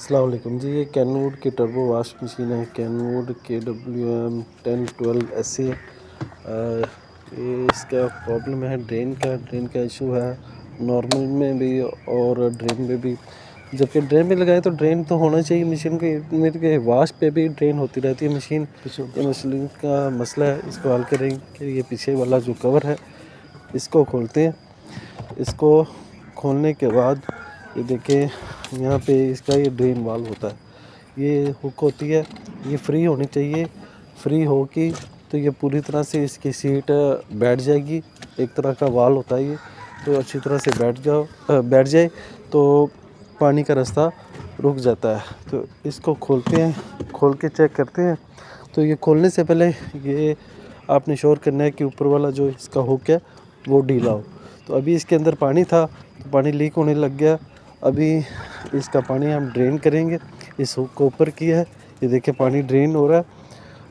अस्सलाम वालेकुम जी। ये कैनवुड की टर्बो वाश मशीन है, कैनवुड KWM 1012 ऐसे। ये इसका प्रॉब्लम है ड्रेन का इशू है, नॉर्मल में भी और ड्रेन में भी। जबकि ड्रेन में लगाए तो ड्रेन तो होना चाहिए मशीन के, मेरे के वाश पे भी ड्रेन होती रहती है मशीन। ये मशीन का मसला है, इसको हल करेंगे। ये पीछे वाला जो कवर है इसको खोलते हैं। इसको खोलने के बाद ये देखें, यहाँ पे इसका ये ड्रेन वाल्व होता है, ये हुक होती है, ये फ्री होनी चाहिए। फ्री होगी तो ये पूरी तरह से इसकी सीट बैठ जाएगी। एक तरह का वाल्व होता है ये, तो अच्छी तरह से बैठ जाए तो पानी का रास्ता रुक जाता है। तो इसको खोलते हैं, खोल के चेक करते हैं। तो ये खोलने से पहले ये आपने श्योर करना है कि ऊपर वाला जो इसका हुक है वो ढीला हो। तो अभी इसके अंदर पानी था, तो पानी लीक होने लग गया। अभी इसका पानी हम ड्रेन करेंगे। इस हुक को ऊपर किया है, ये देखिए पानी ड्रेन हो रहा है।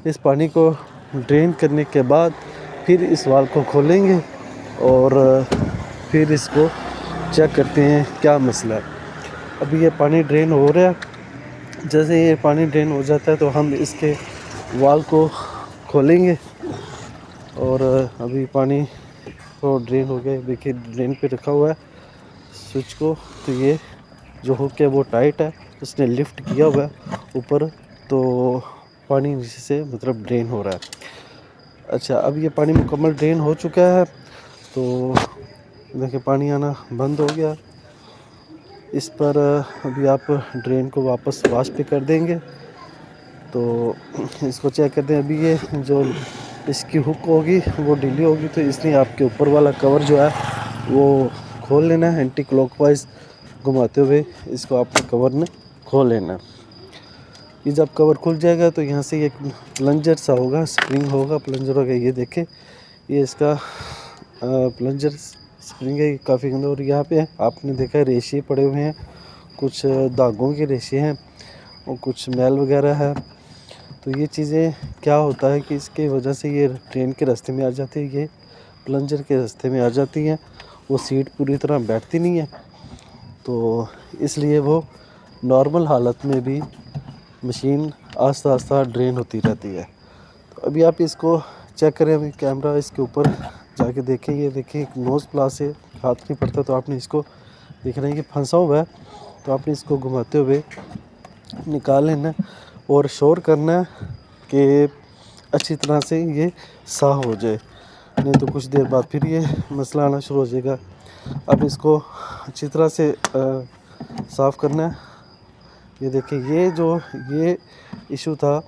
इस पानी को ड्रेन करने के बाद फिर इस वाल्व को खोलेंगे और फिर इसको चेक करते हैं क्या मसला है। अभी ये पानी ड्रेन हो रहा है। जैसे ये पानी ड्रेन हो जाता है तो हम इसके वाल्व को खोलेंगे और अभी पानी तो ड्रेन हो गया। देखिए ड्रेन पे रखा हुआ है स्विच को, तो ये जो हुक है वो टाइट है, उसने लिफ्ट किया हुआ है ऊपर, तो पानी नीचे से मतलब ड्रेन हो रहा है। अच्छा, अब ये पानी मुकम्मल ड्रेन हो चुका है, तो देखिए पानी आना बंद हो गया। इस पर अभी आप ड्रेन को वापस वाश पे कर देंगे। तो इसको चेक करते हैं। अभी ये जो इसकी हुक होगी वो ढीली होगी, तो इसलिए आपके ऊपर वाला कवर जो है वो खोल लेना है। एंटी क्लॉकवाइज घुमाते हुए इसको आपको कवर में खोल लेना है। ये जब कवर खुल जाएगा तो यहाँ से एक प्लंजर सा होगा, स्प्रिंग होगा, प्लंजर होगा। ये देखें, ये इसका प्लंजर स्प्रिंग है, काफ़ी गंदा। और यहाँ पे आपने देखा रेशे पड़े हुए हैं, कुछ दागों के रेशे हैं और कुछ मैल वगैरह है। तो ये चीज़ें क्या होता है कि इसके वजह से ये ट्रेन के रास्ते में आ जाती है, ये प्लंजर के रास्ते में आ जाती हैं। वो सीट पूरी तरह बैठती नहीं है, तो इसलिए वो नॉर्मल हालत में भी मशीन आस्ता आस्ता ड्रेन होती रहती है। तो अभी आप इसको चेक करें। अभी कैमरा इसके ऊपर जाके देखें, ये देखें एक नोज़ प्लास से हाथ नहीं पड़ता, तो आपने इसको देख रहे हैं कि फंसा हुआ है, तो आपने इसको घुमाते हुए निकाल लेना और श्योर करना है कि अच्छी तरह से ये साफ़ हो जाए, नहीं तो कुछ देर बाद फिर ये मसला आना शुरू हो जाएगा। अब इसको अच्छी तरह से साफ़ करना है। ये देखिए, ये जो ये इशू था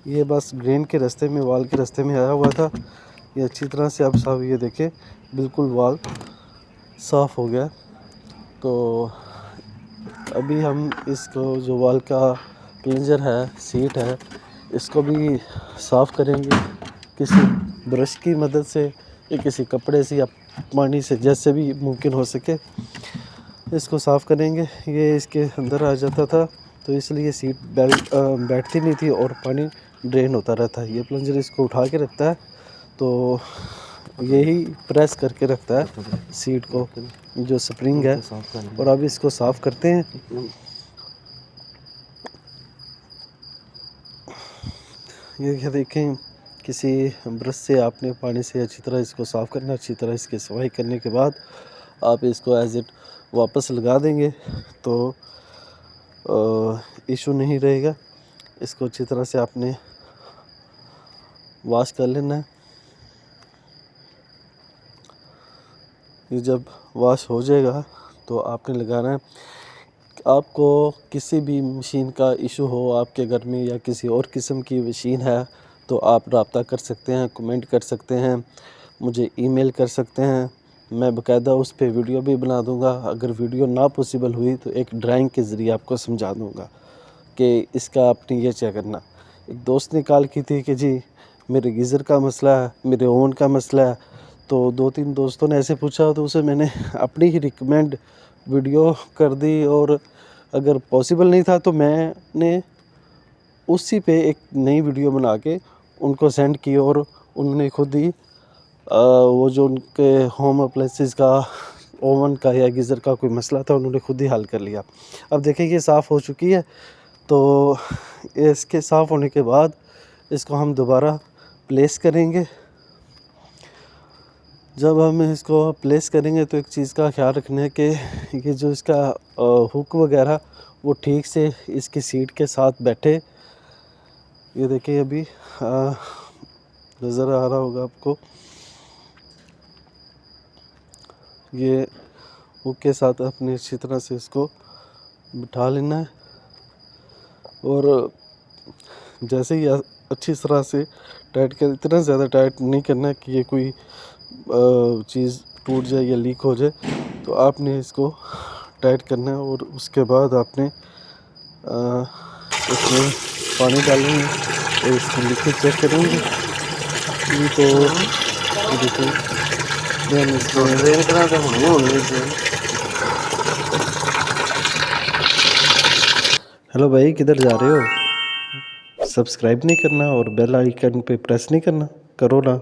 ये बस ड्रेन के रास्ते में, वाल के रास्ते में आया हुआ था। ये अच्छी तरह से अब साफ, ये देखें बिल्कुल वाल साफ़ हो गया। तो अभी हम इसको जो वाल का प्लंजर है, सीट है, इसको भी साफ़ करेंगे किसी ब्रश की मदद से या किसी कपड़े से या पानी से, जैसे भी मुमकिन हो सके इसको साफ़ करेंगे। ये इसके अंदर आ जाता था, तो इसलिए सीट बैठती नहीं थी और पानी ड्रेन होता रहता है। ये प्लंजर इसको उठा के रखता है, तो यही प्रेस करके रखता है सीट को, जो स्प्रिंग है। और अब इसको साफ़ करते हैं। ये देखें, किसी ब्रश से आपने पानी से अच्छी तरह इसको साफ़ करना। अच्छी तरह इसकी सफाई करने के बाद आप इसको एज इट वापस लगा देंगे तो इशू नहीं रहेगा। इसको अच्छी तरह से आपने वॉश कर लेना है। ये जब वॉश हो जाएगा तो आपने लगाना है। आपको किसी भी मशीन का इशू हो आपके घर में या किसी और किस्म की मशीन है, तो आप रब्ता कर सकते हैं, कमेंट कर सकते हैं, मुझे ईमेल कर सकते हैं। मैं बाकायदा उस पर वीडियो भी बना दूंगा। अगर वीडियो ना पॉसिबल हुई तो एक ड्राइंग के ज़रिए आपको समझा दूंगा कि इसका आपने ये क्या करना। एक दोस्त ने कॉल की थी कि जी मेरे गीज़र का मसला है, मेरे ओवन का मसला है। तो 2-3 दोस्तों ने ऐसे पूछा, तो उसे मैंने अपनी ही रिकमेंड वीडियो कर दी। और अगर पॉसिबल नहीं था तो मैंने उसी पे एक नई वीडियो बना के उनको सेंड की, और उन्होंने खुद ही वो जो उनके होम अप्लाइंसेस का ओवन का या गीज़र का कोई मसला था, उन्होंने खुद ही हल कर लिया। अब देखिए ये साफ़ हो चुकी है। तो इसके साफ़ होने के बाद इसको हम दोबारा प्लेस करेंगे। जब हम इसको प्लेस करेंगे तो एक चीज़ का ख्याल रखना है कि ये जो इसका हुक वगैरह वो ठीक से इसकी सीट के साथ बैठे। ये देखिए अभी नज़र आ रहा होगा आपको, ये हुक के साथ अपनी अच्छी तरह से इसको बिठा लेना है। और जैसे ही अच्छी तरह से टाइट कर, इतना ज़्यादा टाइट नहीं करना है कि ये कोई चीज़ टूट जाए या लीक हो जाए। तो आपने इसको टाइट करना है और उसके बाद आपने इसमें पानी डालेंगे और इसको लीकेज चेक करेंगे। ये तो देखिए इसको ड्रेन करा तो हेलो भाई, किधर जा रहे हो? सब्सक्राइब नहीं करना और बेल आइकन पे प्रेस नहीं करना? करो ना।